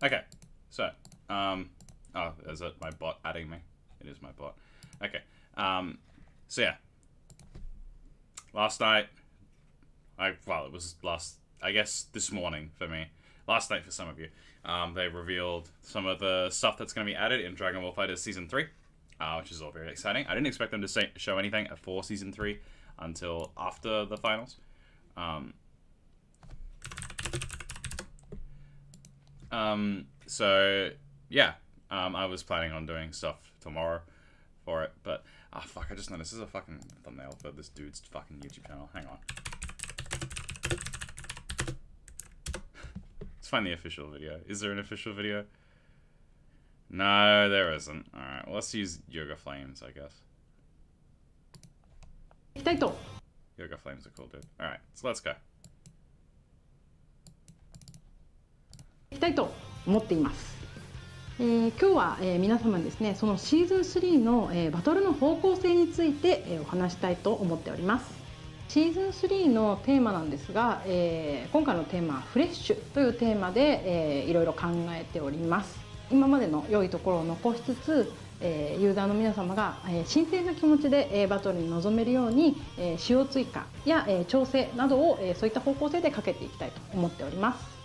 Okay, so, oh, is it my bot adding me? It is my bot. Okay, so yeah. Last night, well, it was I guess this morning for me. Last night for some of you. They revealed some of the stuff that's going to be added in Dragon Ball FighterZ Season 3, which is all very exciting. I didn't expect them to show anything for Season 3 until after the finals. So, yeah, I was planning on doing stuff tomorrow for it, but, fuck, I just noticed this is a fucking thumbnail for this dude's fucking YouTube channel. Hang on. Let's find the official video. Is there an official video? No, there isn't. Alright, well, let's use Yoga Flames, I guess. Yoga Flames are cool, dude. Alright, so let's go. いきたいと思っています。今日は、皆様にですね、そのシーズン3の、バトルの方向性について、お話したいと思っております。シーズン3のテーマなんですが、今回のテーマはフレッシュというテーマで、いろいろ考えております。今までの良いところを残しつつ、ユーザーの皆様が、新鮮な気持ちで、バトルに臨めるように、仕様追加や、調整などを、そういった方向性でかけていきたいと思っております。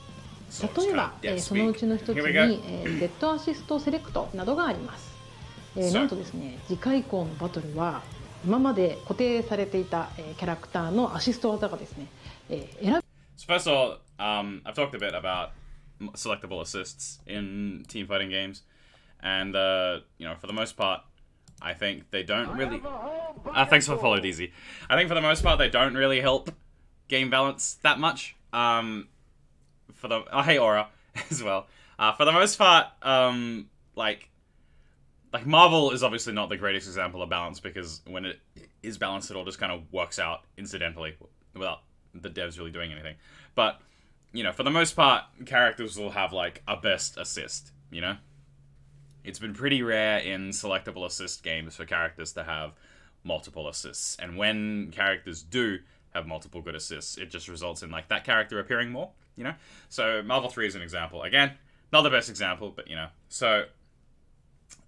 例えば、そのうちの一つに、Z アシストセレクトなどがあります。なんとですね、次回以降のバトルは今まで固定されていた、キャラクターのアシスト技がですね、選ぶ。So first of all, I've talked a bit about selectable assists in team fighting games, and you know, for the most part, I think they don't really. Thanks for the follow, DZ. I think for the most part, they don't really help game balance that much. For the hey Aura as well. For the most part, like Marvel is obviously not the greatest example of balance, because when it is balanced, it all just kind of works out incidentally without the devs really doing anything. But you know, for the most part, characters will have like a best assist. You know, it's been pretty rare in selectable assist games for characters to have multiple assists, and when characters do have multiple good assists, it just results in like that character appearing more. You know, so Marvel 3 is an example. Again, not the best example, but you know. So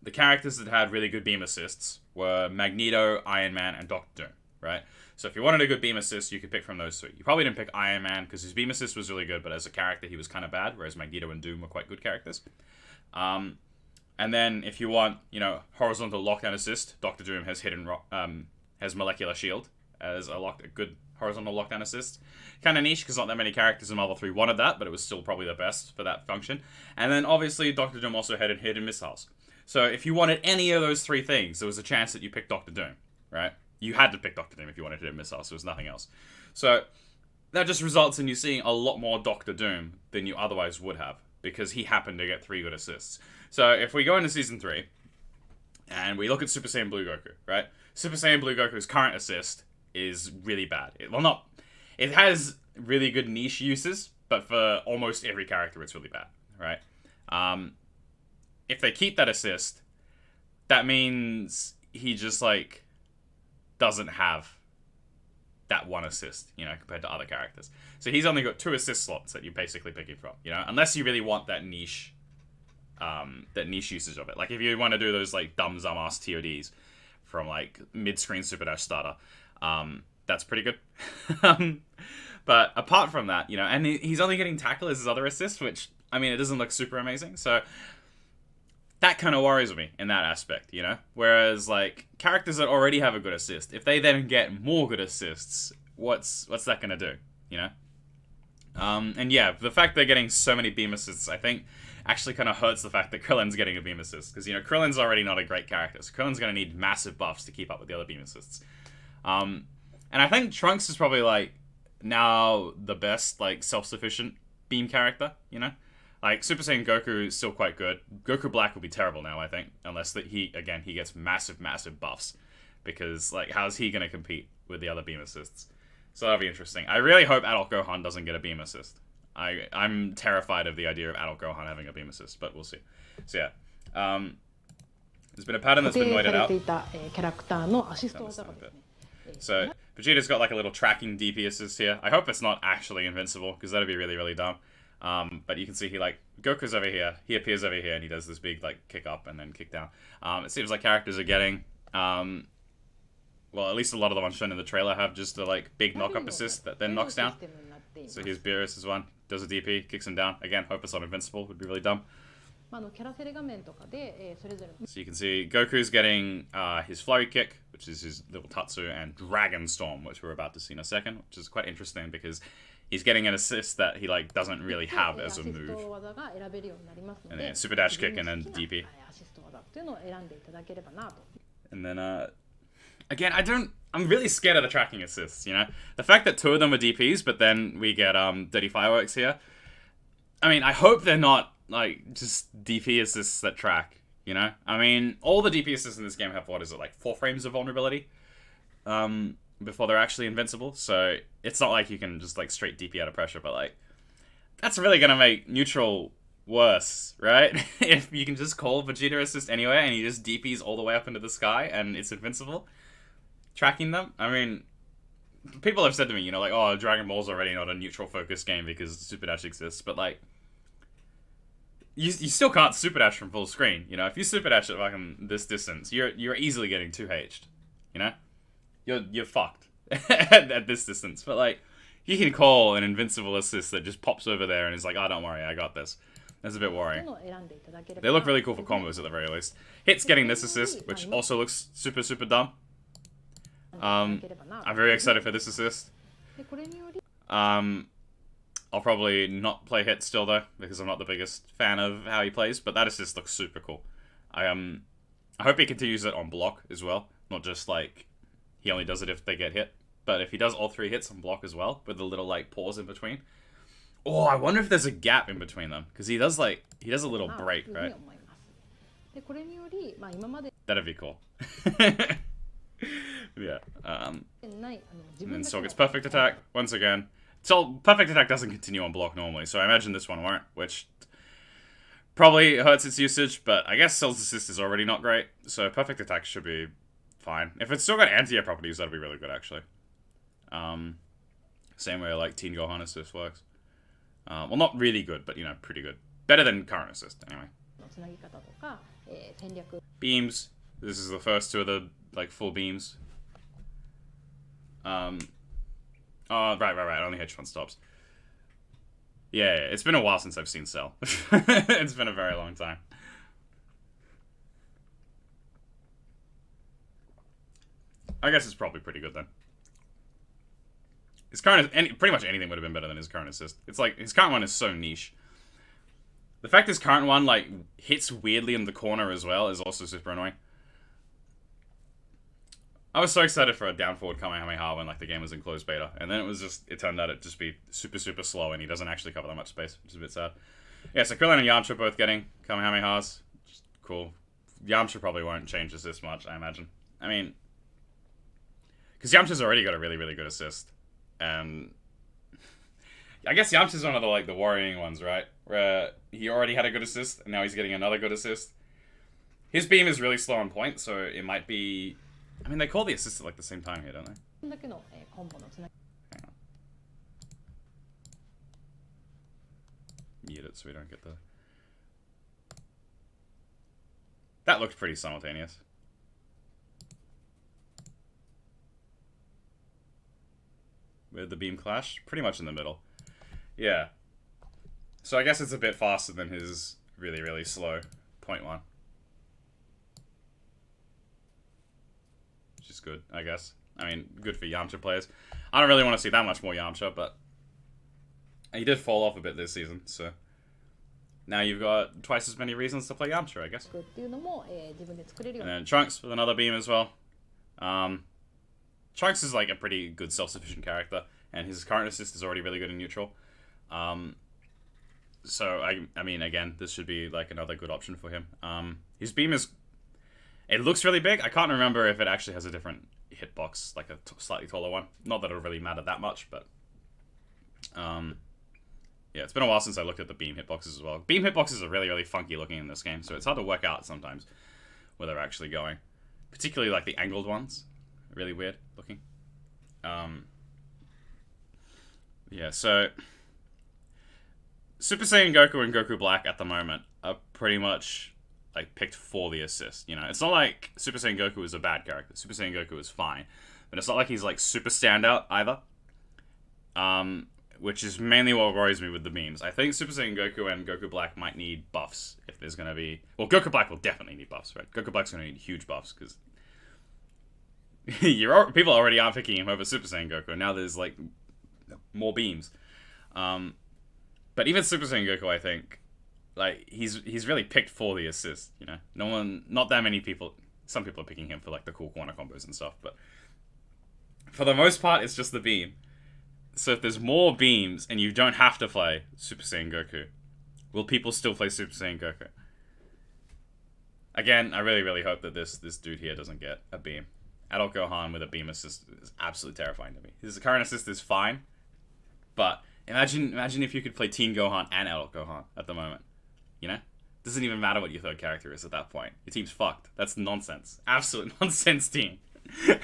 the characters that had really good beam assists were Magneto, Iron Man, and Doctor Doom, right? So if you wanted a good beam assist, you could pick from those three. You probably didn't pick Iron Man because his beam assist was really good, but as a character, he was kind of bad, whereas Magneto and Doom were quite good characters. And then if you want, you know, horizontal lockdown assist, Doctor Doom has has molecular shield as a good horizontal lockdown assist. Kind of niche because not that many characters in Marvel 3 wanted that, but it was still probably the best for that function. And then obviously Doctor Doom also had hidden missiles. So if you wanted any of those three things, there was a chance that you picked Doctor Doom, right? You had to pick Doctor Doom if you wanted hidden missiles, so there was nothing else. So that just results in you seeing a lot more Doctor Doom than you otherwise would have, because he happened to get 3 good assists. So if we go into Season 3, and we look at Super Saiyan Blue Goku, right? Super Saiyan Blue Goku's current assist is really bad. It has really good niche uses, but for almost every character it's really bad, right? If they keep that assist, that means he just like doesn't have that one assist, you know, compared to other characters. So he's only got 2 assist slots that you're basically picking from, you know, unless you really want that niche usage of it. Like if you want to do those like dumb ass TODs from like mid-screen Super Dash starter, that's pretty good. But apart from that, you know, and he's only getting tackle as his other assist, which, I mean, it doesn't look super amazing. So that kind of worries me in that aspect, you know? Whereas, like, characters that already have a good assist, if they then get more good assists, what's that going to do, you know? And yeah, the fact they're getting so many beam assists, I think, actually kind of hurts the fact that Krillin's getting a beam assist. Because, you know, Krillin's already not a great character, so Krillin's going to need massive buffs to keep up with the other beam assists. And I think Trunks is probably, like, now the best, like, self-sufficient beam character, you know? Like, Super Saiyan Goku is still quite good. Goku Black will be terrible now, I think. Unless that he gets massive, massive buffs. Because, like, how's he going to compete with the other beam assists? So that'll be interesting. I really hope Adult Gohan doesn't get a beam assist. I'm terrified of the idea of Adult Gohan having a beam assist, but we'll see. So yeah. There's been a pattern that's been noted out. So Vegeta's got like a little tracking DP assist here. I hope it's not actually invincible, because that'd be really, really dumb. But you can see he like Goku's over here. He appears over here and he does this big like kick up and then kick down. It seems like characters are getting well, at least a lot of the ones shown in the trailer have just a like big knock-up assist that then knocks down. So here's Beerus is one, does a DP, kicks him down. Again, hope it's not invincible, would be really dumb. So you can see Goku's getting his flurry kick, which is his little Tatsu, and Dragon Storm, which we're about to see in a second, which is quite interesting because he's getting an assist that he like doesn't really have as a move. And then super dash kick and then DP. And then again, I'm really scared of the tracking assists, you know? The fact that 2 of them are DPs, but then we get Dirty Fireworks here. I mean, I hope they're not like just DP assists that track, you know? I mean, all the DP assists in this game have, what is it, like 4 frames of vulnerability before they're actually invincible. So it's not like you can just like straight DP out of pressure, but like that's really gonna make neutral worse, right? If you can just call Vegeta assist anyway and he just DPs all the way up into the sky and it's invincible, tracking them. I mean, people have said to me, you know, like, oh, Dragon Ball's already not a neutral focus game because Super Dash exists, but like, you still can't Super Dash from full screen, you know? If you Super Dash at fucking this distance, you're easily getting 2H'd, you know? You're fucked at this distance, but like, you can call an invincible assist that just pops over there and is like, oh, don't worry, I got this. That's a bit worrying. They look really cool for combos at the very least. Hit's getting this assist, which also looks super, super dumb. I'm very excited for this assist. I'll probably not play Hit still though, because I'm not the biggest fan of how he plays, but that assist looks super cool. I hope he continues it on block as well, not just like he only does it if they get hit. But if he does all 3 hits on block as well, with a little like pause in between. Oh, I wonder if there's a gap in between them, because he does a little break, right? That'd be cool. Yeah. And then Sol gets perfect attack once again. So perfect attack doesn't continue on block normally, so I imagine this one won't, which probably hurts its usage. But I guess Cell's assist is already not great, so perfect attack should be fine. If it's still got anti-air properties, that'll be really good actually. Same way like Teen Gohan assist works. Well, not really good, but you know, pretty good. Better than current assist anyway. Beams. This is the first 2 of the like full beams. Oh, right. Only H1 stops. Yeah, it's been a while since I've seen Cell. It's been a very long time. I guess it's probably pretty good then. His current, pretty much anything would have been better than his current assist. It's like, his current one is so niche. The fact his current one, like, hits weirdly in the corner as well is also super annoying. I was so excited for a down forward Kamehameha when, like, the game was in closed beta. And then it turned out it'd just be super, super slow and he doesn't actually cover that much space, which is a bit sad. Yeah, so Krillin and Yamcha both getting Kamehamehas. Just cool. Yamcha probably won't change this much, I imagine. I mean, because Yamcha's already got a really, really good assist. And I guess Yamcha's one of the worrying ones, right? Where he already had a good assist, and now he's getting another good assist. His beam is really slow on point, so it might be... I mean, they call the assist at like the same time here, don't they? Hang on. Mute it so we don't get the... That looked pretty simultaneous. Where'd the beam clash? Pretty much in the middle. Yeah. So I guess it's a bit faster than his really, really slow point one. Which is good, I guess. I mean, good for Yamcha players. I don't really want to see that much more Yamcha, but he did fall off a bit this season, so now you've got twice as many reasons to play Yamcha, I guess. And then Trunks with another beam as well. Trunks is like a pretty good self-sufficient character, and his current assist is already really good in neutral. So, I mean, again, this should be like another good option for him. His beam is... It looks really big. I can't remember if it actually has a different hitbox, like a slightly taller one. Not that it'll really matter that much, but... yeah, it's been a while since I looked at the beam hitboxes as well. Beam hitboxes are really, really funky looking in this game, so it's hard to work out sometimes where they're actually going. Particularly like the angled ones. Really weird looking. Yeah, so Super Saiyan Goku and Goku Black at the moment are pretty much like picked for the assist. You know, it's not like Super Saiyan Goku is a bad character. Super Saiyan Goku is fine, but it's not like he's like super standout either. Which is mainly what worries me with the memes. I think Super Saiyan Goku and Goku Black might need buffs if there's gonna be. Well, Goku Black will definitely need buffs, right? Goku Black's gonna need huge buffs because people already aren't picking him over Super Saiyan Goku. Now there's like more beams. But even Super Saiyan Goku, I think, like he's really picked for the assist. You know, not that many people. Some people are picking him for like the cool corner combos and stuff, but for the most part, it's just the beam. So if there's more beams and you don't have to play Super Saiyan Goku, will people still play Super Saiyan Goku? Again, I really hope that this dude here doesn't get a beam. Adult Gohan with a beam assist is absolutely terrifying to me. His current assist is fine, but imagine if you could play Teen Gohan and Adult Gohan at the moment. You know? Doesn't even matter what your third character is at that point. Your team's fucked. That's nonsense. Absolute nonsense team. You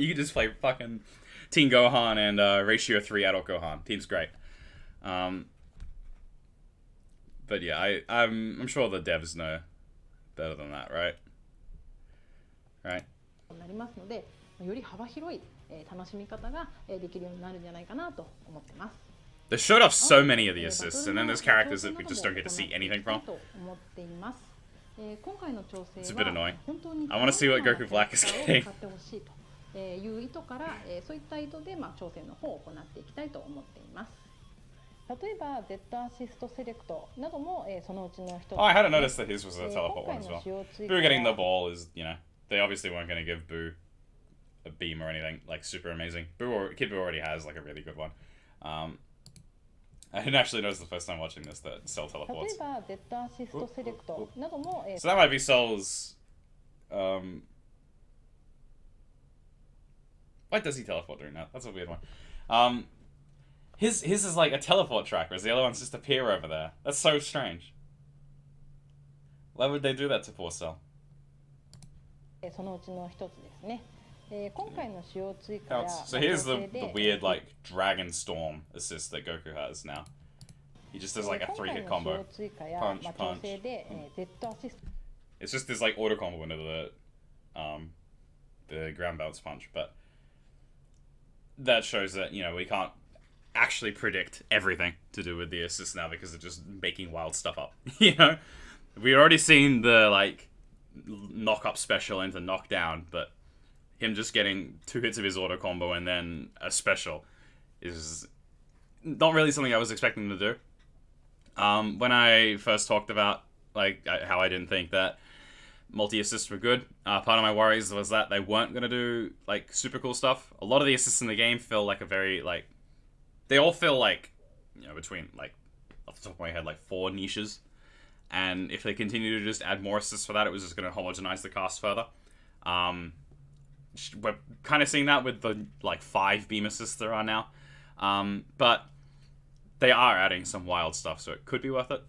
can just play fucking Teen Gohan and Ratio 3 Adult Gohan. Team's great. But yeah, I'm sure the devs know better than that, right? Right? なりますので、より幅広い楽しみ方ができるようになるんじゃないかなと思ってます。They showed off so many of the assists, and then there's characters that we just don't get to see anything from. It's a bit annoying. I want to see what Goku Black is getting. いう意図からそういった意図で調整の方を行っていきたいと思っています。例えば Z アシストセレクトなどもそのうちの一つ。Oh, I hadn't noticed that his was a teleport one as well. Boo getting the ball is, you know, they obviously weren't going to give Boo a beam or anything like super amazing. Kid Boo already has like a really good one. I didn't actually notice the first time watching this that Cell teleports. So that might be Cell's. Why does he teleport during that? That's a weird one. His is like a teleport track, whereas the other ones just appear over there. That's so strange. Why would they do that to poor Cell? So here's the weird like Dragon Storm assist that Goku has now. He just does like a 3-hit combo. Punch, punch. It's just this like auto combo into the ground bounce punch, but that shows that, you know, we can't actually predict everything to do with the assist now because they're just making wild stuff up. You know? We've already seen the like knock up special into knockdown, but him just getting 2 hits of his auto combo and then a special is not really something I was expecting to do. When I first talked about like how I didn't think that multi-assists were good, part of my worries was that they weren't going to do like super cool stuff. A lot of the assists in the game feel like a very like, they all feel like, you know, between like, off the top of my head, like 4 niches. And if they continue to just add more assists for that, it was just going to homogenize the cast further. We're kind of seeing that with the like 5 beam assists there are now. But they are adding some wild stuff, so it could be worth it.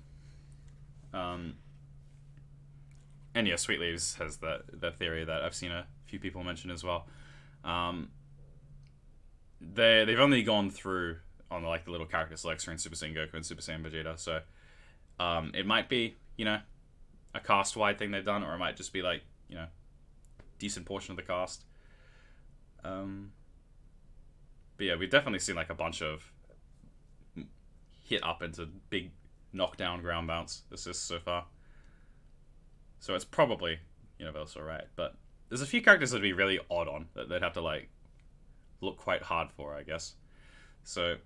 And yeah, Sweet Leaves has that theory that I've seen a few people mention as well. They've only gone through on like the little character select screen Super Saiyan Goku and Super Saiyan Vegeta, so it might be, you know, a cast-wide thing they've done, or it might just be like, you know, decent portion of the cast. But yeah, we've definitely seen like a bunch of hit up into big knockdown ground bounce assists so far. So it's probably universal, right? But there's a few characters that'd be really odd on, that they'd have to like look quite hard for, I guess. So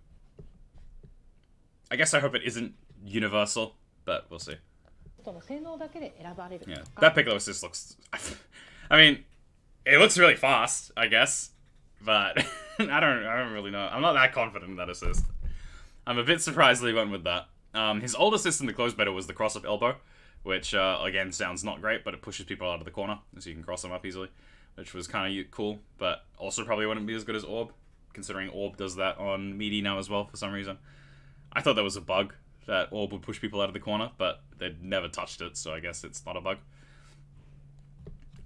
I guess I hope it isn't universal, but we'll see. Yeah, that Piccolo assist looks... I mean, it looks really fast, I guess, but I don't really know. I'm not that confident in that assist. I'm a bit surprised that he went with that. His old assist in the closed beta was the cross-up elbow, which, again, sounds not great, but it pushes people out of the corner, so you can cross them up easily, which was kind of cool, but also probably wouldn't be as good as Orb, considering Orb does that on Meaty now as well for some reason. I thought that was a bug, that Orb would push people out of the corner, but they'd never touched it, so I guess it's not a bug.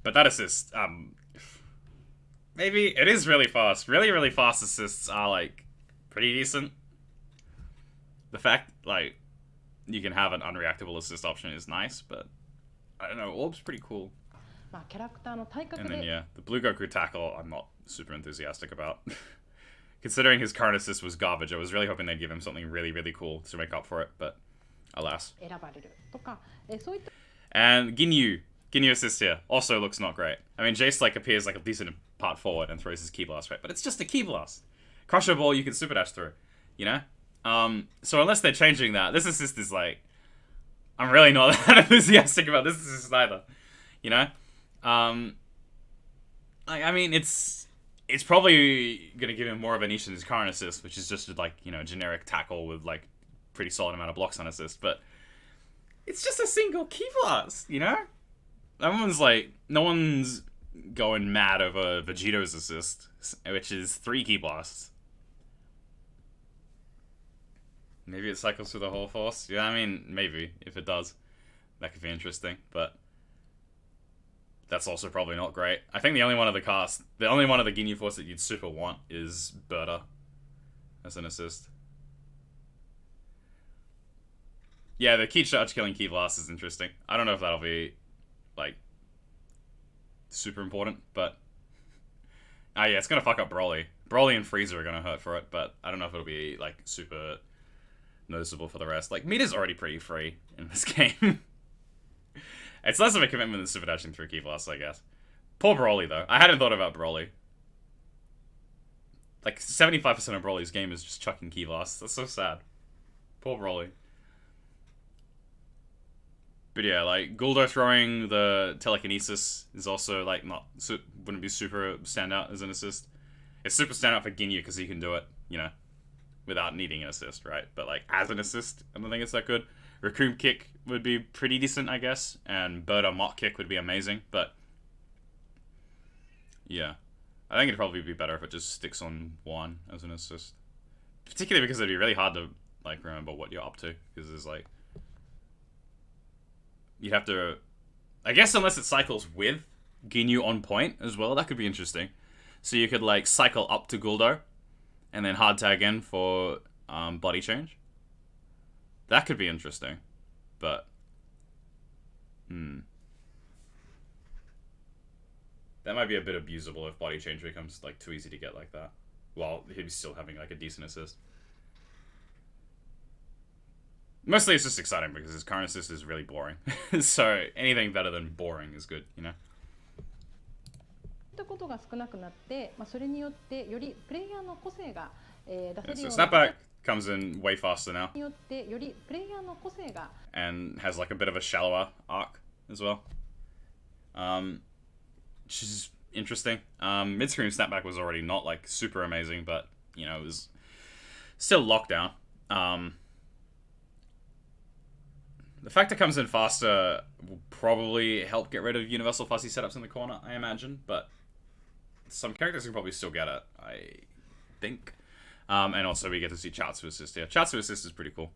But that assist, maybe it is really fast. Really, really fast assists are, like, pretty decent. The fact, like, you can have an unreactable assist option is nice, but I don't know, Orb's pretty cool. まあキャラクターの体格 And then で yeah, the Blue Goku tackle I'm not super enthusiastic about. Considering his current assist was garbage, I was really hoping they'd give him something really, really cool to make up for it, but alas. 選ばれるとか、そういった And Ginyu assist here also looks not great. I mean, Jace like appears like a decent part forward and throws his Ki Blast, right? But it's just a Ki Blast. Crusher Ball you can Super Dash through, you know? So unless they're changing that, this assist is like, I'm really not that enthusiastic about this assist either, you know? I mean, it's probably gonna give him more of a niche than his current assist, which is just like, you know, generic tackle with like pretty solid amount of blocks on assist, but it's just a single Ki Blast, you know? No one's going mad over Vegeto's assist, which is 3 Ki Blasts. Maybe it cycles through the whole force? Yeah, I mean, maybe, if it does. That could be interesting, but that's also probably not great. I think the only one of the Ginyu Force that you'd super want is Berta as an assist. Yeah, the Ki Charge killing Ki Blast is interesting. I don't know if that'll be, like, super important, but yeah, it's gonna fuck up Broly. Broly and Frieza are gonna hurt for it, but I don't know if it'll be, like, super noticeable for the rest. Like, Mita's already pretty free in this game. It's less of a commitment than super dashing through Ki Blast, I guess. Poor Broly, though. I hadn't thought about Broly. Like, 75% of Broly's game is just chucking Ki Blasts. That's so sad. Poor Broly. But yeah, like, Guldo throwing the telekinesis is also, like, wouldn't be super standout as an assist. It's super standout for Ginyu because he can do it, you know, without needing an assist, right? But, like, as an assist, I don't think it's that good. Raccoon Kick would be pretty decent, I guess, and Berta Mach Kick would be amazing, but yeah. I think it'd probably be better if it just sticks on one as an assist. Particularly because it'd be really hard to, like, remember what you're up to, because there's, like, you'd have to, I guess unless it cycles with Ginyu on point as well, that could be interesting. So you could, like, cycle up to Guldo, and then hard tag in for body change. That could be interesting, but that might be a bit abusable if body change becomes, like, too easy to get like that, while he'd be still having, like, a decent assist. Mostly it's just exciting because his current assist is really boring. So anything better than boring is good, you know? ということが少なくなって、それによってよりプレイヤーの個性が出せるよう So な Snapback comes in way faster now. によってよりプレイヤーの個性が And has, like, a bit of a shallower arc as well. Which is interesting. Mid-screen Snapback was already not, like, super amazing, but, you know, it was still lockdown. The fact it comes in faster will probably help get rid of universal fuzzy setups in the corner, I imagine, but some characters can probably still get it, I think. And also we get to see Chatsu Assist here. Chatsu Assist is pretty cool.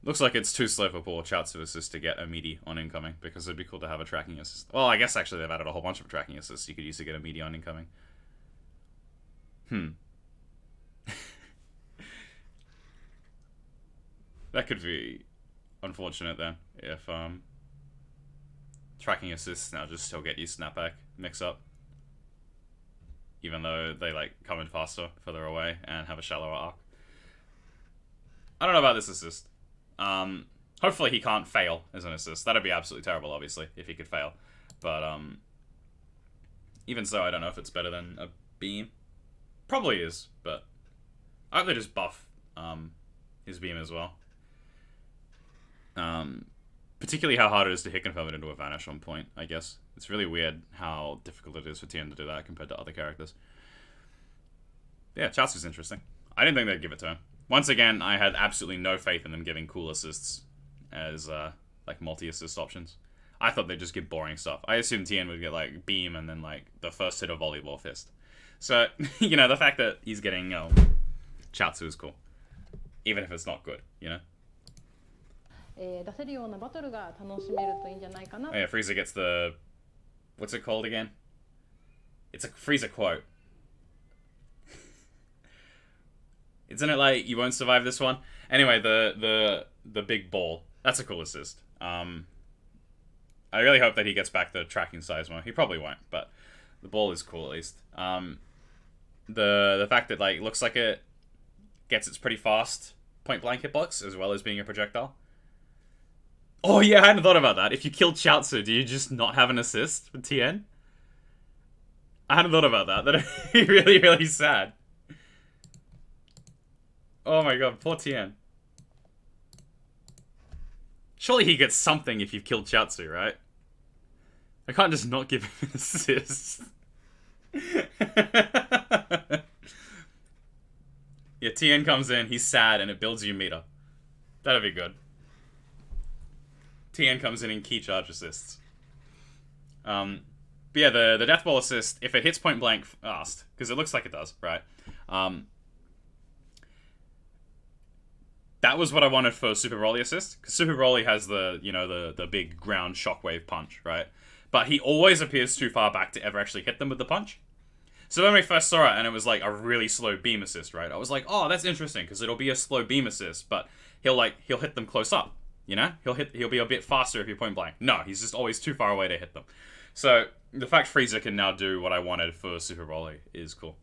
Looks like it's too slow for poor Chatsu Assist to get a meaty on incoming, because it'd be cool to have a tracking assist. Well, I guess actually they've added a whole bunch of tracking assists you could use to get a meaty on incoming. That could be unfortunate then, if tracking assists now just still get you Snapback mix-up. Even though they, like, come in faster, further away, and have a shallower arc. I don't know about this assist. Hopefully he can't fail as an assist. That'd be absolutely terrible, obviously, if he could fail. But, even so, I don't know if it's better than a beam. Probably is, but I hope they just buff, his beam as well. Particularly how hard it is to hit confirm it into a vanish on point, I guess. It's really weird how difficult it is for Tien to do that compared to other characters. Yeah, Chatsu's interesting. I didn't think they'd give it to him. Once again, I had absolutely no faith in them giving cool assists as, like, multi-assist options. I thought they'd just give boring stuff. I assumed Tien would get, like, beam and then, like, the first hit of volleyball fist. So, you know, the fact that he's getting, Chatsu is cool. Even if it's not good, you know? 出せるようなバトルが楽しめるといいんじゃないかな。 Oh yeah, Frieza gets the... What's it called again? It's a Frieza quote. Isn't it like you won't survive this one? Anyway, the big ball. That's a cool assist. I really hope that he gets back the tracking size more. He probably won't, but the ball is cool at least. The fact that like looks like it gets its pretty fast point blank hitbox as well as being a projectile. Oh yeah, I hadn't thought about that. If you kill Chiaotzu, do you just not have an assist with TN? I hadn't thought about that. That'd be really, really sad. Oh my god, poor TN. Surely he gets something if you've killed Chiaotzu, right? I can't just not give him an assist. Yeah, TN comes in, he's sad, and it builds you meter. That'd be good. TN comes in and key charge assists. But yeah, the death ball assist, if it hits point blank fast, because it looks like it does, right? That was what I wanted for Super Broly assist, because Super Broly has the, you know, the big ground shockwave punch, right? But he always appears too far back to ever actually hit them with the punch. So when we first saw it, and it was like a really slow beam assist, right? I was like, oh, that's interesting, because it'll be a slow beam assist, but he'll hit them close up, you know? He'll be a bit faster if you're point blank. No, he's just always too far away to hit them. So the fact Frieza can now do what I wanted for Super Broly is cool.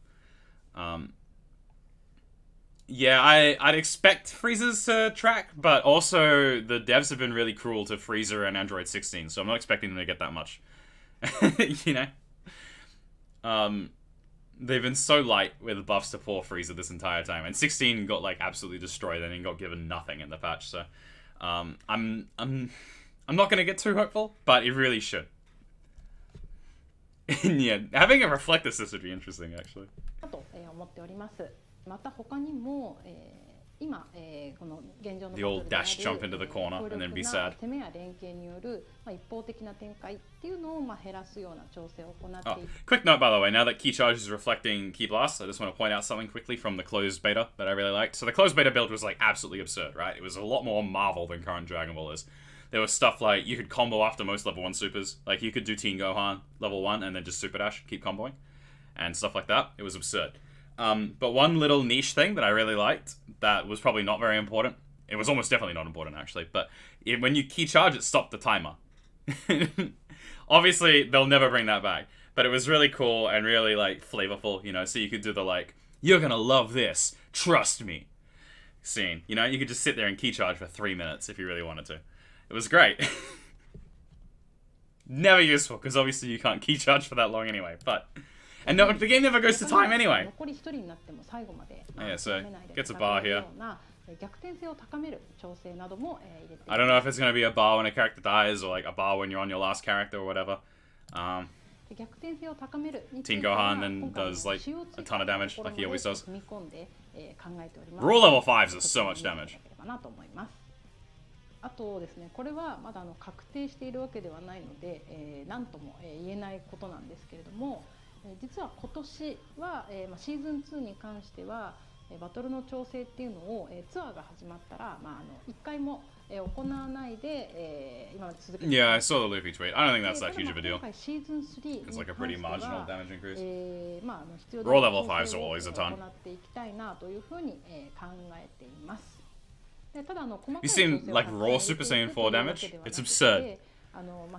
Yeah, I'd expect Frieza's to track, but also the devs have been really cruel to Frieza and Android 16, so I'm not expecting them to get that much. You know? They've been so light with buffs to poor Frieza this entire time, and 16 got like absolutely destroyed and he got given nothing in the patch, so I'm not gonna get too hopeful, but it really should. Yeah, having a reflect assist would be interesting, actually. また他にも、今、この現状の The old dash jump into the corner and then be sad. 攻めや連携による、一方的な展開っていうのを、減らすような調整を行っている。Quick note, by the way, now that Key Charge is reflecting Key Blast, I just want to point out something quickly from the closed beta that I really liked. So the closed beta build was like absolutely absurd, right? It was a lot more Marvel than current Dragon Ball is. There was stuff like you could combo after most level 1 supers. Like you could do Teen Gohan level 1 and then just Super Dash, keep comboing. And stuff like that. It was absurd. But one little niche thing that I really liked that was probably not very important. It was almost definitely not important, actually. But when you key charge, it stopped the timer. Obviously, they'll never bring that back. But it was really cool and really, like, flavorful, you know? So you could do the, like, you're gonna love this, trust me scene. You know, you could just sit there and key charge for 3 minutes if you really wanted to. It was great. Never useful, because obviously you can't key charge for that long anyway, but... And no, the game never goes to time anyway. Yeah, so gets a bar here. I don't know if it's going to be a bar when a character dies, or like a bar when you're on your last character or whatever. Teen Gohan then does like a ton of damage, like he always does. Raw level 5s is so much damage. あとですね、これはまだ確定しているわけではないので、何とも言えないことなんですけれども、実は今年はシーズン2に関してはバトルの調整っていうのをツアーが始まったら1回も行わないで今まで続けています。Yeah, I saw the Luffy tweet. I don't think that's that huge of a deal. 今回シーズン3 It's like a pretty marginal damage increase. 必要な Raw level 5s are always a ton. 行っていきたいなというふうに考えています。You seen like raw Super Saiyan 4 damage? It's absurd.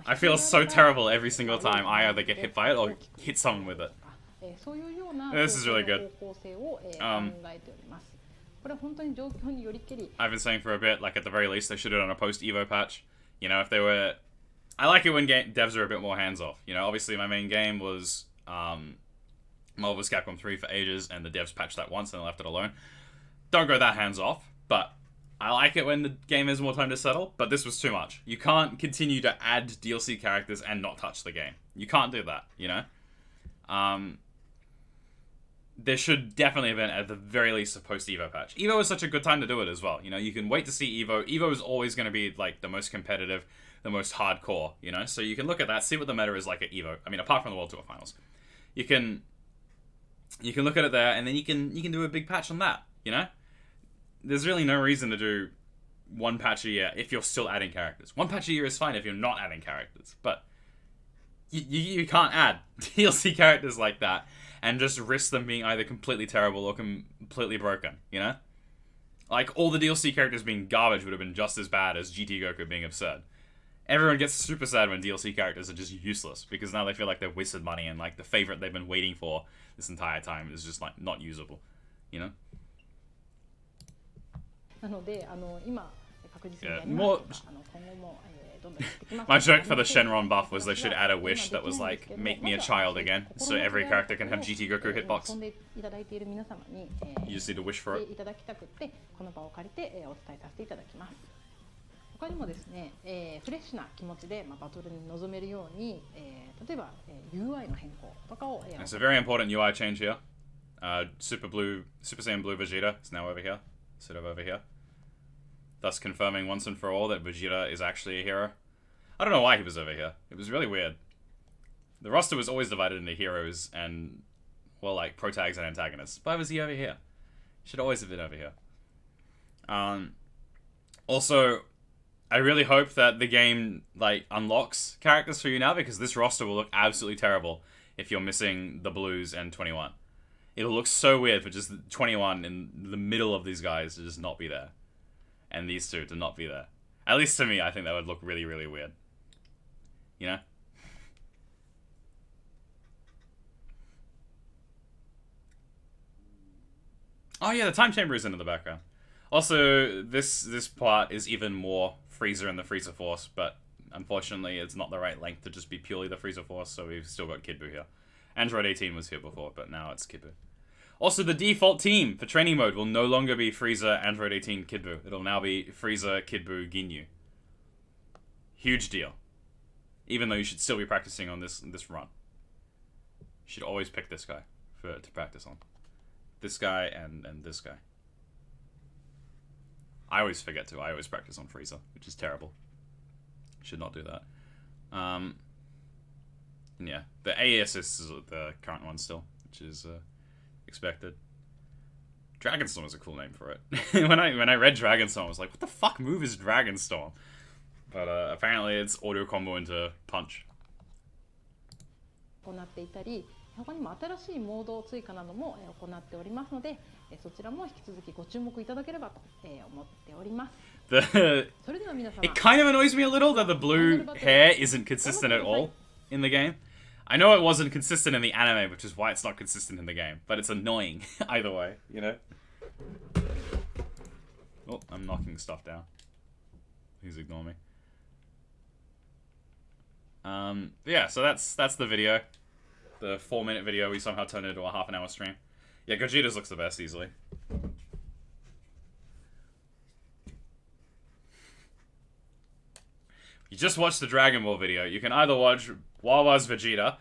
I feel so terrible every single time I either get hit by it or hit someone with it. This is really good. I've been saying for a bit, like at the very least, they should have done a post-Evo patch. You know, if they were... I like it when devs are a bit more hands-off. You know, obviously my main game was Marvel vs. Capcom 3 for ages, and the devs patched that once and they left it alone. Don't go that hands-off, but... I like it when the game has more time to settle, but this was too much. You can't continue to add DLC characters and not touch the game. You can't do that, you know? There should definitely have been, at the very least, a post-Evo patch. Evo is such a good time to do it as well. You know, you can wait to see Evo. Evo is always going to be, like, the most competitive, the most hardcore, you know? So you can look at that, see what the meta is like at Evo. I mean, apart from the World Tour Finals. You can look at it there, and then you can do a big patch on that, you know? There's really no reason to do one patch a year if you're still adding characters. One patch a year is fine if you're not adding characters, but you can't add DLC characters like that and just risk them being either completely terrible or completely broken, you know? Like, all the DLC characters being garbage would have been just as bad as GT Goku being absurd. Everyone gets super sad when DLC characters are just useless, because now they feel like they've wasted money and, like, the favorite they've been waiting for this entire time is just, like, not usable, you know? Yeah, more... My joke for the Shenron buff was they should add a wish that was like, make me a child again, so every character can have GT Goku hitbox. You just need to wish for it. 他にもですね、フレッシュな気持ちで、バトルに臨めるように、例えば、UI の変更とかを、It's a very important UI change here. Super Saiyan Blue Vegeta is now over here, instead of over here. Thus confirming once and for all that Vegeta is actually a hero. I don't know why he was over here. It was really weird. The roster was always divided into heroes and, well, like, protags and antagonists. Why was he over here? He should always have been over here. Also, I really hope that the game, like, unlocks characters for you now, because this roster will look absolutely terrible if you're missing the Blues and 21. It'll look so weird for just 21 in the middle of these guys to just not be there. And these two to not be there. At least to me, I think that would look really, really weird. You know? Oh yeah, the time chamber is in the background. Also, this part is even more Frieza and the Frieza Force, but unfortunately it's not the right length to just be purely the Frieza Force, so we've still got Kid Buu here. Android 18 was here before, but now it's Kid Buu. Also, the default team for training mode will no longer be Frieza, Android 18, Kid Buu. It'll now be Frieza, Kid Buu, Ginyu. Huge deal. Even though you should still be practicing on this run. You should always pick this guy to practice on. This guy and this guy. I always forget to. I always practice on Frieza, which is terrible. Should not do that. And yeah, the AE assist is the current one still, which is expected. Dragonstorm is a cool name for it. when I read Dragonstorm, I was like, what the fuck move is Dragonstorm? But apparently it's auto combo into punch. 行っていたり、他にも新しいモード追加なども行っておりますので、そちらも引き続きご注目いただければと思っております。それでは皆様。 It kind of annoys me a little that the blue hair isn't consistent at all in the game. I know it wasn't consistent in the anime, which is why it's not consistent in the game. But it's annoying either way, you know? Oh, I'm knocking stuff down. Please ignore me. Yeah, so that's the video. The 4-minute video we somehow turned into a half-an-hour stream. Yeah, Gogeta's looks the best easily. You just watched the Dragon Ball video. You can either watch Wawa's Vegeta,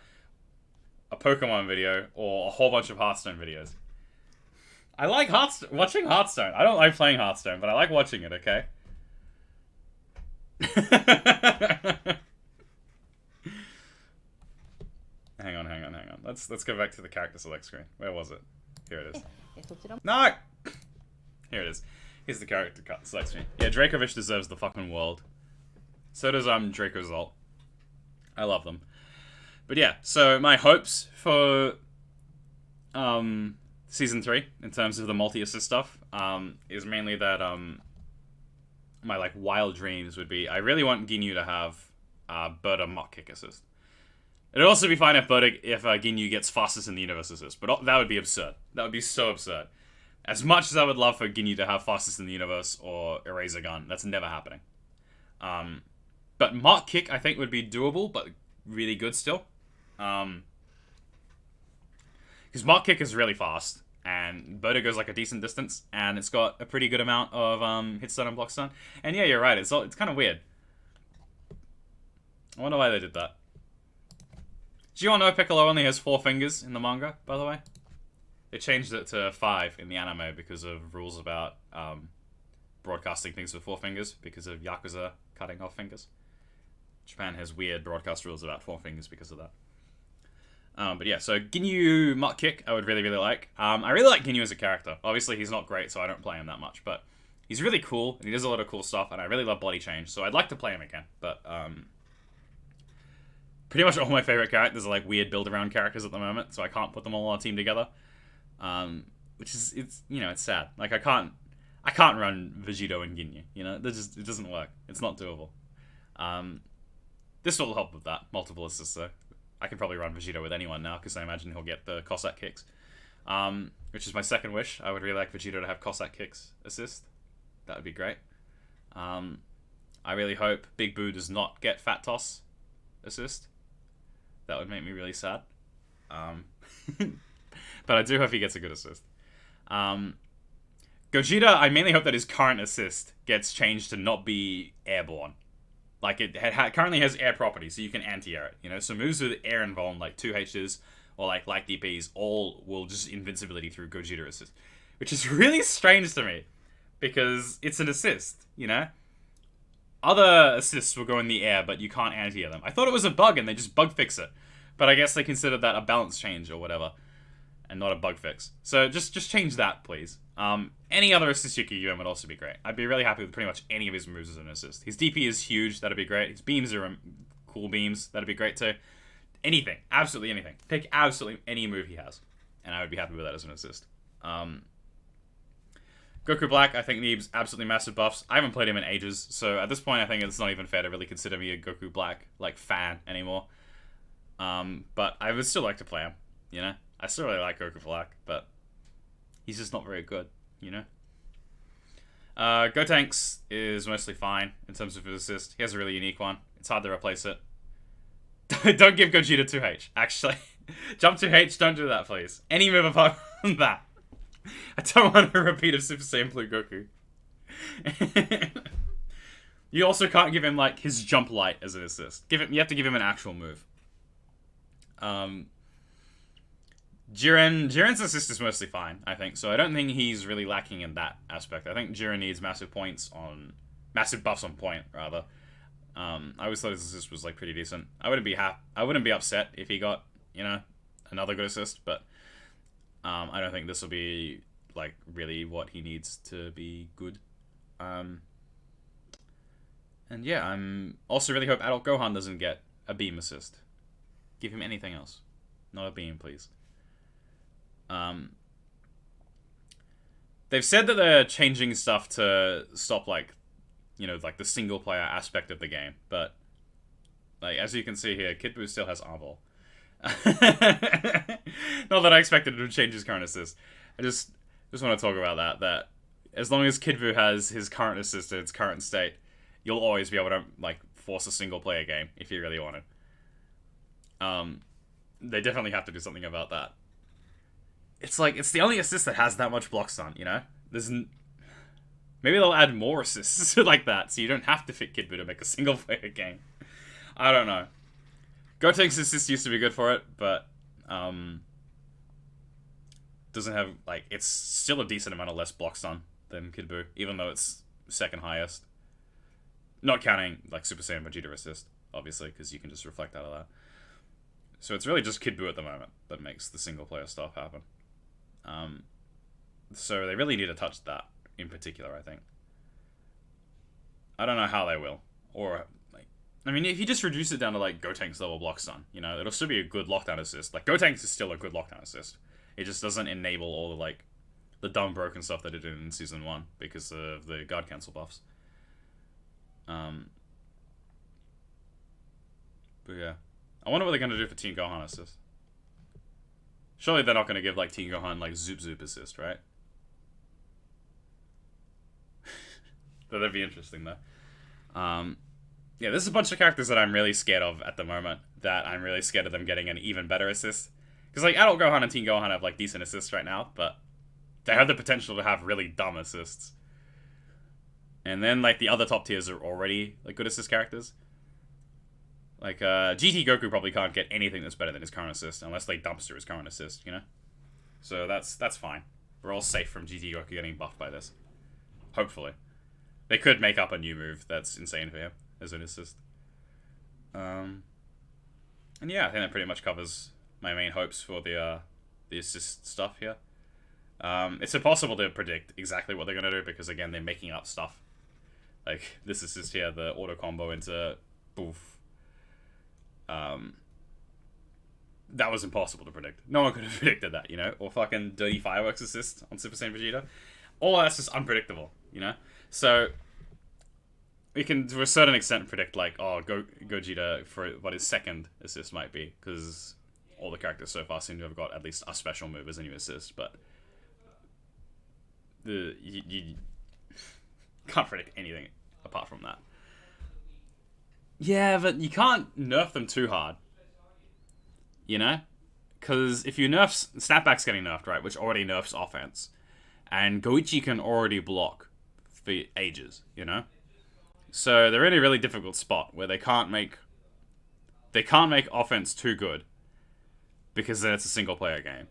a Pokemon video, or a whole bunch of Hearthstone videos. I like watching Hearthstone. I don't like playing Hearthstone, but I like watching it, okay? Hang on. Let's go back to the character select screen. Where was it? Here it is. No! Here it is. Here's the character select screen. Yeah, Dracovish deserves the fucking world. So does Draco Zolt. I love them. But yeah, so my hopes for Season 3, in terms of the multi-assist stuff, is mainly that my like wild dreams would be, I really want Ginyu to have Berta Mock Kick assist. It'd also be fine if Ginyu gets fastest in the universe assist, but that would be absurd. That would be so absurd. As much as I would love for Ginyu to have fastest in the universe or Eraser Gun, that's never happening. But Mock Kick, I think, would be doable, but really good still. Because Mock Kick is really fast, and Berta goes like a decent distance, and it's got a pretty good amount of hit stun and block stun. And yeah, you're right, it's kind of weird. I wonder why they did that. Do you all know Piccolo only has 4 fingers in the manga, by the way? They changed it to 5 in the anime because of rules about broadcasting things with 4 fingers, because of Yakuza cutting off fingers. Japan has weird broadcast rules about 4 fingers because of that. But yeah, so Ginyu Mock Kick, I would really, really like. I really like Ginyu as a character. Obviously, he's not great, so I don't play him that much, but he's really cool, and he does a lot of cool stuff, and I really love Body Change, so I'd like to play him again, but pretty much all my favorite characters are like weird build-around characters at the moment, so I can't put them all on a team together. Which is, it's sad. Like I can't run Vegito and Ginyu. It doesn't work. It's not doable. This will help with that. Multiple assists though. I can probably run Vegito with anyone now because I imagine he'll get the Cossack kicks. Which is my second wish. I would really like Vegito to have Cossack kicks assist. That would be great. I really hope Big Boo does not get Fat Toss assist. That would make me really sad. But I do hope he gets a good assist. Gogeta, I mainly hope that his current assist gets changed to not be airborne. Like, it currently has air properties, so you can anti-air it. So moves with air involved, like 2Hs, or like DPs, all will just invincibility through Gogeta assist. Which is really strange to me, because it's an assist, Other assists will go in the air, but you can't anti-air them. I thought it was a bug, and they just bug fix it. But I guess they considered that a balance change or whatever, and not a bug fix. So just change that, please. Any other assist you could give him would also be great. I'd be really happy with pretty much any of his moves as an assist. His DP is huge, that'd be great. His beams are cool beams, that'd be great too. Anything, absolutely anything. Pick absolutely any move he has, and I would be happy with that as an assist. Goku Black, I think, needs absolutely massive buffs. I haven't played him in ages, so at this point I think it's not even fair to really consider me a Goku Black, fan anymore. But I would still like to play him, I still really like Goku Black, but he's just not very good, Gotenks is mostly fine in terms of his assist. He has a really unique one. It's hard to replace it. Don't give Gogeta 2H, actually. Jump 2H, don't do that, please. Any move apart from that. I don't want a repeat of Super Saiyan Blue Goku. You also can't give him, his jump light as an assist. You have to give him an actual move. Jiren's assist is mostly fine, I think, so I don't think he's really lacking in that aspect. I think Jiren needs massive buffs on point, rather. I always thought his assist was pretty decent. I wouldn't be upset if he got, another good assist, but I don't think this will be really what he needs to be good. And yeah, I'm also really hope Adult Gohan doesn't get a beam assist. Give him anything else. Not a beam, please. They've said that they're changing stuff to stop, the single-player aspect of the game, but, as you can see here, Kid Buu still has Arbol. Not that I expected him to change his current assist. I just want to talk about that as long as Kid Buu has his current assist in its current state, you'll always be able to, force a single-player game if you really want to. They definitely have to do something about that. It's the only assist that has that much block stun, Maybe they'll add more assists like that, so you don't have to fit Kid Buu to make a single-player game. I don't know. Gotenks assist used to be good for it, but, doesn't have, it's still a decent amount of less block stun than Kid Buu, even though it's second highest. Not counting, Super Saiyan Vegeta assist, obviously, because you can just reflect out of that. So it's really just Kid Buu at the moment that makes the single-player stuff happen. So they really need to touch that in particular, I think. I don't know how they will. Or, if you just reduce it down to, Gotenks level block stun, it'll still be a good lockdown assist. Gotenks is still a good lockdown assist. It just doesn't enable all the dumb broken stuff that it did in Season 1 because of the guard cancel buffs. But yeah. I wonder what they're going to do for Teen Gohan assist. Surely they're not going to give, Teen Gohan, Zoop Zoop assist, right? That'd be interesting, though. Yeah, there's a bunch of characters that I'm really scared of at the moment, that I'm really scared of them getting an even better assist. Because, Adult Gohan and Teen Gohan have, decent assists right now, but they have the potential to have really dumb assists. And then, the other top tiers are already, good assist characters. GT Goku probably can't get anything that's better than his current assist, unless they dumpster his current assist, So that's fine. We're all safe from GT Goku getting buffed by this. Hopefully. They could make up a new move that's insane for him as an assist. And yeah, I think that pretty much covers my main hopes for the assist stuff here. It's impossible to predict exactly what they're going to do, because again, they're making up stuff. This assist here, the auto combo into boof. that was impossible to predict. No one could have predicted that, you know? Or fucking dirty fireworks assist on Super Saiyan Vegeta. All that's just unpredictable, you know? So, we can, to a certain extent, predict, like, oh, Gogeta for what his second assist might be, because all the characters so far seem to have got at least a special move as a new assist, but you can't predict anything apart from that. Yeah, but you can't nerf them too hard, you know? Because if you nerf... Snapback's getting nerfed, right? Which already nerfs offense. And Goichi can already block for ages, you know? So they're in a really difficult spot where they can't make offense too good, because then it's a single player game.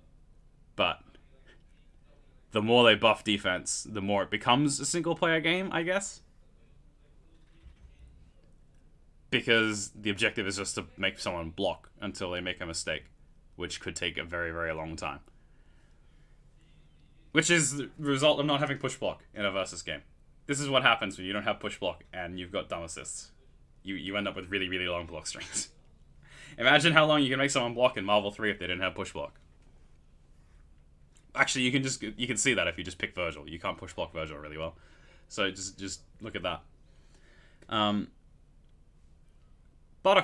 But the more they buff defense, the more it becomes a single player game, I guess. Because the objective is just to make someone block until they make a mistake, which could take a very, very long time. Which is the result of not having push block in a versus game. This is what happens when you don't have push block and you've got dumb assists. You end up with really, really long block strings. Imagine how long you can make someone block in Marvel 3 if they didn't have push block. Actually, you can see that if you just pick Virgil. You can't push block Virgil really well. So just look at that. Bardock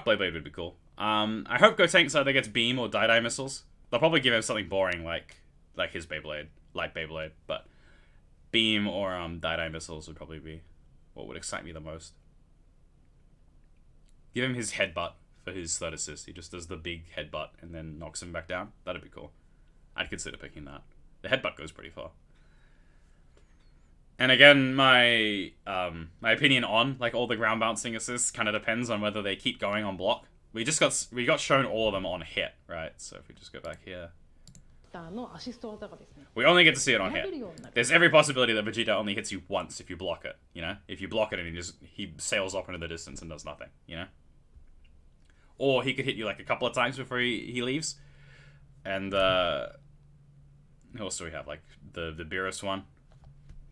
Beyblade would be cool. I hope Gotenks either gets beam or die missiles. They'll probably give him something boring like his Beyblade, Light Beyblade, but beam or die missiles would probably be what would excite me the most. Give him his headbutt for his third assist. He just does the big headbutt and then knocks him back down. That'd be cool. I'd consider picking that. The headbutt goes pretty far. And again, my opinion on like all the ground bouncing assists kind of depends on whether they keep going on block. We got shown all of them on hit, right? So if we just go back here, we only get to see it on hit. There's every possibility that Vegeta only hits you once if you block it. You know, if you block it and he sails off into the distance and does nothing. You know, or he could hit you like a couple of times before he leaves. And who else do we have? Like the Beerus one.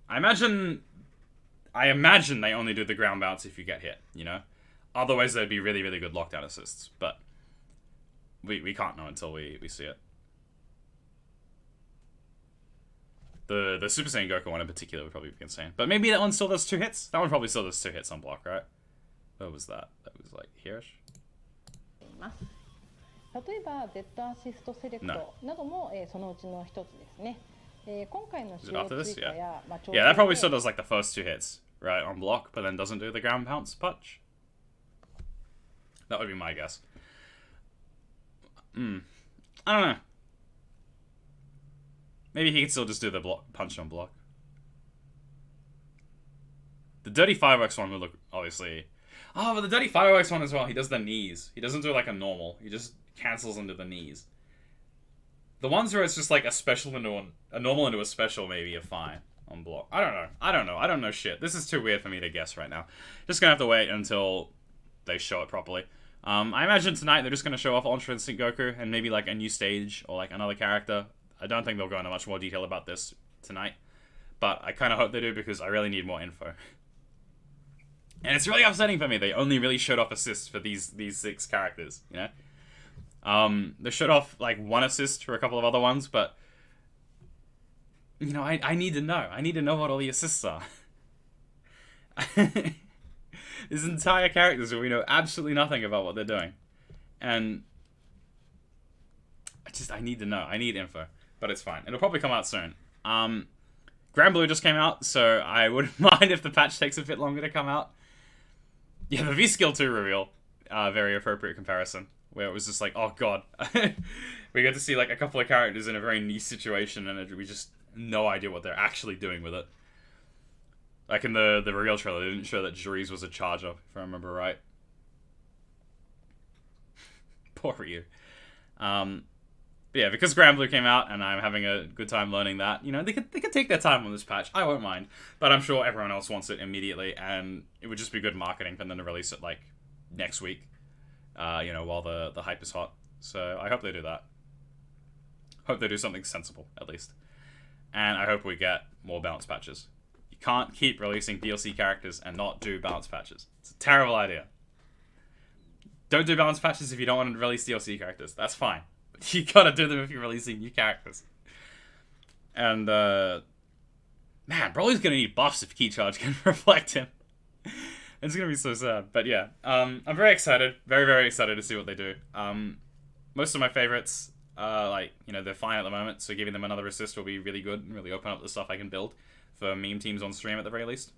I imagine they only do the ground bounce if you get hit, you know? Otherwise, they'd be really, really good lockdown assists, but we can't know until we see it. The Super Saiyan Goku one in particular would probably be insane. But maybe that one still does 2 hits? That one probably still does 2 hits on block, right? What was that? That was like here-ish? 例えば Z アシストセレクトなども、そのうちの一つですね。今回の使用追加や、Yeah, that probably still does like the first 2 hits, right, on block, but then doesn't do the ground bounce punch. That would be my guess. I don't know. Maybe he could still just do the punch on block. The Dirty Fireworks one would look, obviously... Oh, but the Dirty Fireworks one as well, he does the knees. He doesn't do like a normal. He just cancels into the knees. The ones where it's just like a special into a normal into a special maybe are fine on block. I don't know shit. This is too weird for me to guess right now. Just gonna have to wait until they show it properly. I imagine tonight they're just gonna show off Ultra Instinct Goku and maybe like a new stage or like another character. I don't think they'll go into much more detail about this tonight, but I kind of hope they do because I really need more info. And it's really upsetting for me. They only really showed off assists for these 6 characters, you know? They showed off like 1 assist for a couple of other ones, but you know, I need to know. I need to know what all the assists are. These entire characters where we know absolutely nothing about what they're doing. And I need to know. I need info. But it's fine. It'll probably come out soon. Grand Blue just came out, so I wouldn't mind if the patch takes a bit longer to come out. Yeah, the V-Skill 2 reveal. Very appropriate comparison. Where it was just like, oh god. We get to see like a couple of characters in a very niche situation and we just no idea what they're actually doing with it. Like in the reveal trailer, they didn't show that Juri's was a charger, if I remember right. Poor Ryu. But yeah, because Grand Blue came out and I'm having a good time learning that, you know, they could take their time on this patch. I won't mind. But I'm sure everyone else wants it immediately and it would just be good marketing for them to release it like next week. You know, while the hype is hot. So I hope they do that. Hope they do something sensible, at least. And I hope we get more balance patches. You can't keep releasing DLC characters and not do balance patches. It's a terrible idea. Don't do balance patches if you don't want to release DLC characters. That's fine. You gotta do them if you're releasing new characters. And, man, Broly's gonna need buffs if Key Charge can reflect him. It's gonna be so sad. But yeah, I'm very excited. Very, very excited to see what they do. Most of my favorites, like, you know, they're fine at the moment, so giving them another assist will be really good and really open up the stuff I can build for meme teams on stream at the very least.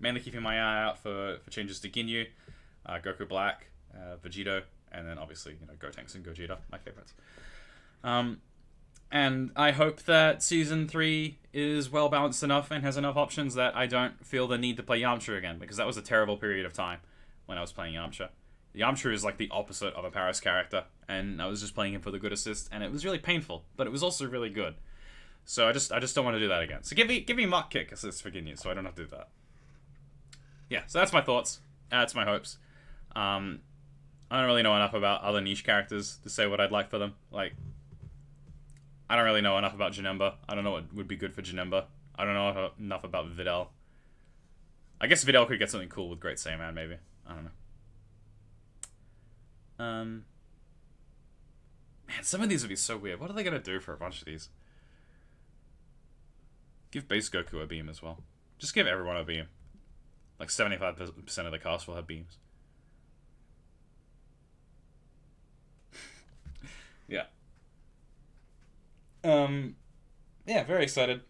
Mainly keeping my eye out for changes to Ginyu, Goku Black, Vegito, and then obviously, you know, Gotenks and Gogeta, my favorites. And I hope that Season 3 is well balanced enough and has enough options that I don't feel the need to play Yamcha again, because that was a terrible period of time when I was playing Yamcha. Yamcha is like the opposite of a Paris character, and I was just playing him for the good assist, and it was really painful, but it was also really good. So I just don't want to do that again. So give me Mach Kick assist for Ginyu, so I don't have to do that. Yeah, so that's my thoughts. That's my hopes. I don't really know enough about other niche characters to say what I'd like for them. Like, I don't really know enough about Janemba. I don't know what would be good for Janemba. I don't know enough about Videl. I guess Videl could get something cool with Great Saiyaman, maybe. I don't know. Man, some of these would be so weird. What are they going to do for a bunch of these? Give base Goku a beam as well. Just give everyone a beam. Like 75% of the cast will have beams. Yeah. Yeah, very excited.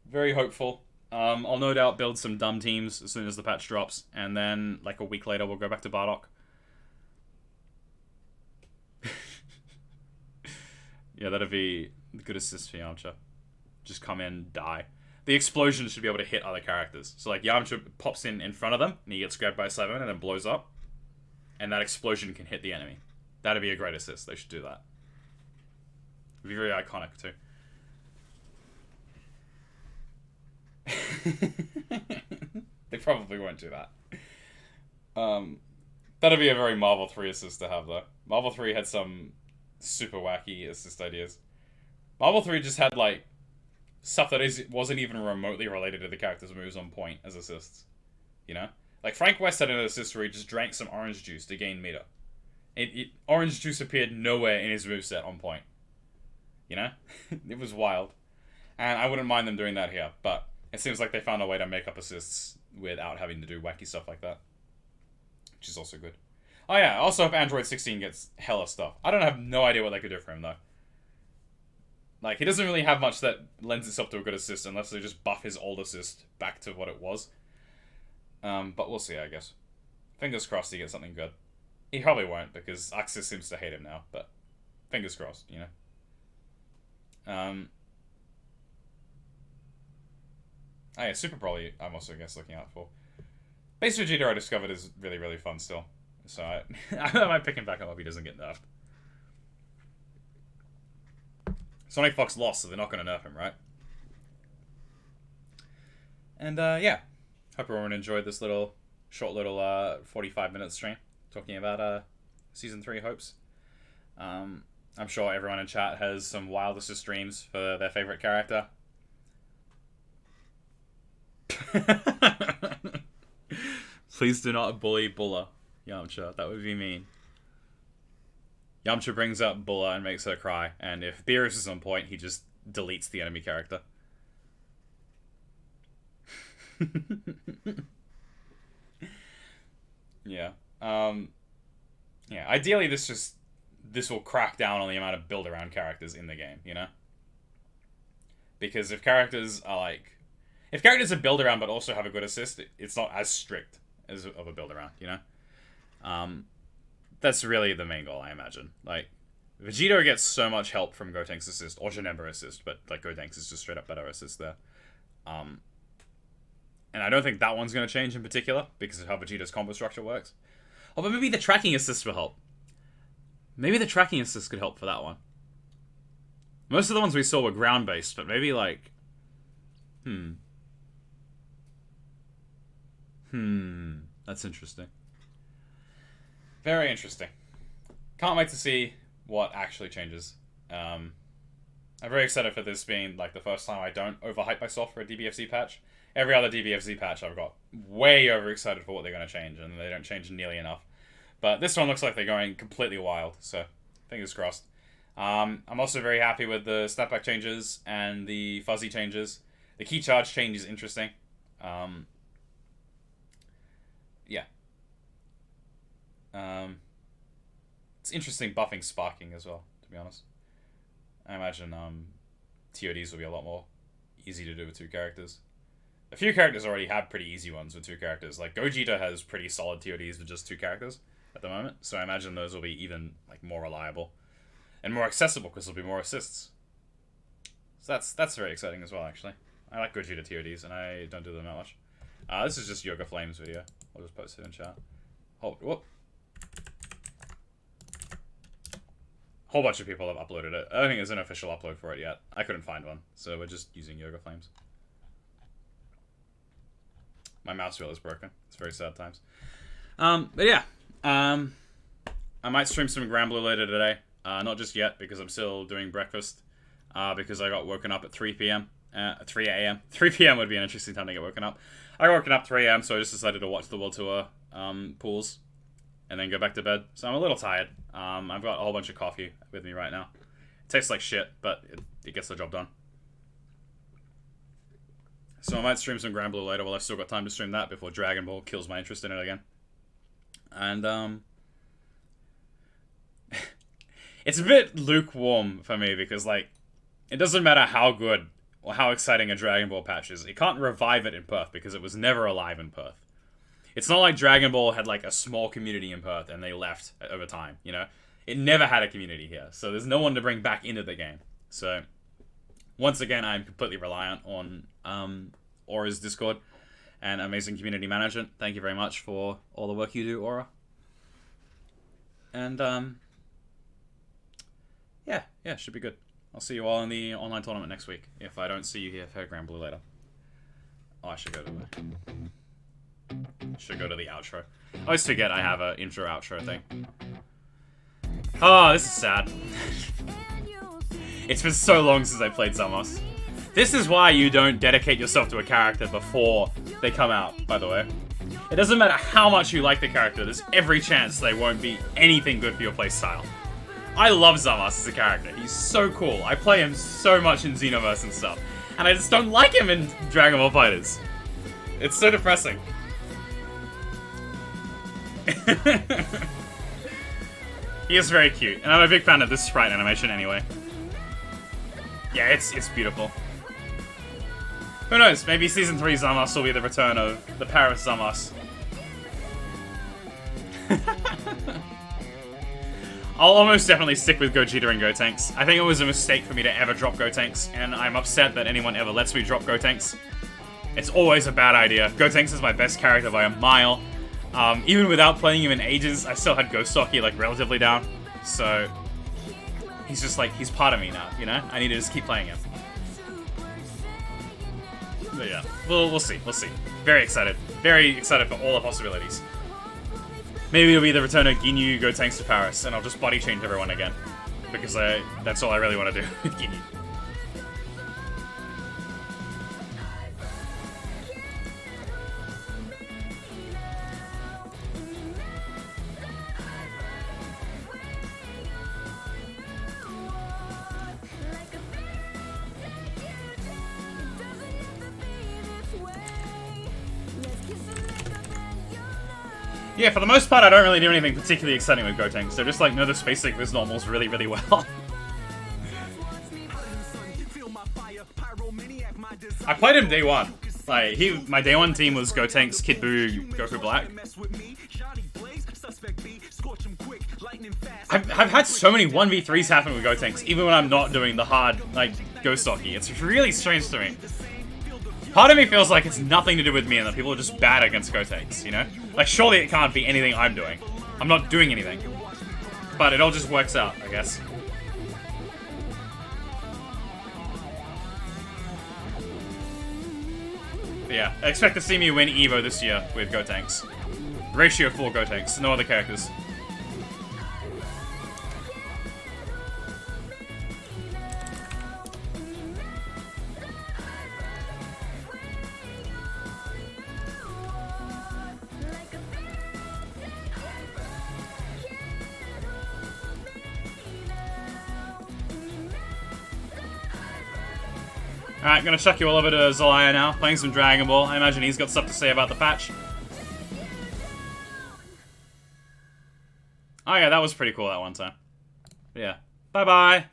Very hopeful. I'll no doubt build some dumb teams as soon as the patch drops, and then, like, a week later, we'll go back to Bardock. Yeah, that'd be a good assist for Yamcha. Just come in, die. The explosion should be able to hit other characters. So, like, Yamcha pops in front of them, and he gets grabbed by Saiyaman, and then blows up. And that explosion can hit the enemy. That'd be a great assist. They should do that. It'd be very iconic, too. They probably won't do that. That'd be a very Marvel 3 assist to have, though. Marvel 3 had some super wacky assist ideas. Marvel 3 just had, like, stuff that wasn't even remotely related to the character's moves on point as assists. You know? Like, Frank West had an assist where he just drank some orange juice to gain meter. Orange juice appeared nowhere in his moveset on point. You know? It was wild. And I wouldn't mind them doing that here, but it seems like they found a way to make up assists without having to do wacky stuff like that. Which is also good. Oh yeah, I also hope Android 16 gets hella stuff. I have no idea what they could do for him, though. Like, he doesn't really have much that lends itself to a good assist unless they just buff his old assist back to what it was. But we'll see, I guess. Fingers crossed he gets something good. He probably won't, because Axis seems to hate him now, but fingers crossed, you know. Oh yeah, Super Broly, I'm also, I guess, looking out for. Base Vegeta I discovered is really, really fun still. So I might pick him back up if he doesn't get nerfed. Sonic Fox lost, so they're not going to nerf him, right? And, yeah. Hope everyone enjoyed this short little 45-minute stream talking about Season 3 hopes. I'm sure everyone in chat has some wild assist dreams for their favorite character. Please do not bully Bulla, Yamcha. That would be mean. Yamcha brings up Bulla and makes her cry, and if Beerus is on point, he just deletes the enemy character. Yeah. Yeah, ideally this will crack down on the amount of build-around characters in the game, you know? Because if characters are build-around but also have a good assist, it's not as strict as of a build-around, you know? That's really the main goal, I imagine. Like, Vegito gets so much help from Gotenks assist, or Janemba assist, but, like, Gotenks is just straight-up better assist there. And I don't think that one's going to change in particular, because of how Vegeta's combo structure works. Oh, but maybe the tracking assist will help. Maybe the tracking assist could help for that one. Most of the ones we saw were ground-based, but maybe, like... That's interesting. Very interesting. Can't wait to see what actually changes. I'm very excited for this being, like, the first time I don't overhype myself for a DBFZ patch. Every other DBFZ patch I've got way overexcited for what they're going to change, and they don't change nearly enough. But this one looks like they're going completely wild, so fingers crossed. I'm also very happy with the snapback changes and the fuzzy changes. The key charge change is interesting. Yeah. It's interesting buffing sparking as well, to be honest. I imagine TODs will be a lot more easy to do with 2 characters. A few characters already have pretty easy ones with 2 characters. Like Gogeta has pretty solid TODs with just 2 characters at the moment, so I imagine those will be even like more reliable and more accessible because there'll be more assists. So that's very exciting as well, actually. I like Gogeta TODs, and I don't do them that much. This is just Yoga Flames video. I'll just post it in chat. Whoop. Whole bunch of people have uploaded it. I don't think there's an official upload for it yet. I couldn't find one, so we're just using Yoga Flames. My mouse wheel is broken. It's very sad times. But yeah. I might stream some Granblue later today. Not just yet, because I'm still doing breakfast. Because I got woken up at 3 p.m. 3 a.m. 3 p.m. would be an interesting time to get woken up. I got woken up 3 a.m., so I just decided to watch the World Tour pools. And then go back to bed. So I'm a little tired. I've got a whole bunch of coffee with me right now. It tastes like shit, but it gets the job done. So I might stream some Granblue later while I've still got time to stream that before Dragon Ball kills my interest in it again. And, it's a bit lukewarm for me because, like, it doesn't matter how good or how exciting a Dragon Ball patch is. It can't revive it in Perth because it was never alive in Perth. It's not like Dragon Ball had, like, a small community in Perth and they left over time, you know? It never had a community here, so there's no one to bring back into the game. So, once again, I'm completely reliant on Aura's Discord and amazing community management. Thank you very much for all the work you do, Aura. And, yeah, should be good. I'll see you all in the online tournament next week, if I don't see you here for Granblue later. Oh, I should go to the outro. I always forget I have an intro-outro thing. Oh, this is sad. It's been so long since I played Zamos. This is why you don't dedicate yourself to a character before they come out, by the way. It doesn't matter how much you like the character, there's every chance they won't be anything good for your playstyle. I love Zamos as a character. He's so cool. I play him so much in Xenoverse and stuff. And I just don't like him in Dragon Ball FighterZ. It's so depressing. He is very cute, and I'm a big fan of this sprite animation anyway. Yeah, it's beautiful. Who knows, maybe Season 3 Zamos will be the return of the Paris Zamos. I'll almost definitely stick with Gogeta and Gotenks. I think it was a mistake for me to ever drop Gotenks, and I'm upset that anyone ever lets me drop Gotenks. It's always a bad idea. Gotenks is my best character by a mile. Even without playing him in ages, I still had Ghost Hockey, like, relatively down. So, he's just, like, he's part of me now, you know? I need to just keep playing him. But yeah, we'll see. Very excited for all the possibilities. Maybe it'll be the return of Ginyu, Gotenks to Paris, and I'll just body change everyone again. Because that's all I really want to do with Ginyu. Yeah, for the most part, I don't really do anything particularly exciting with Gotenks. So just, like, know the space like this normals really, really well. I played him day one. Like, my day one team was Gotenks, Kid Buu, Goku Black. I've had so many 1v3s happen with Gotenks, even when I'm not doing the hard, like, Ghost Hockey. It's really strange to me. Part of me feels like it's nothing to do with me and that people are just bad against Gotenks, you know? Like, surely it can't be anything I'm doing. I'm not doing anything. But it all just works out, I guess. But yeah, I expect to see me win EVO this year with Gotenks. Ratio 4 Gotenks, no other characters. Alright, gonna chuck you all over to Zelaya now, playing some Dragon Ball. I imagine he's got stuff to say about the patch. Oh yeah, that was pretty cool that one time. But yeah. Bye-bye!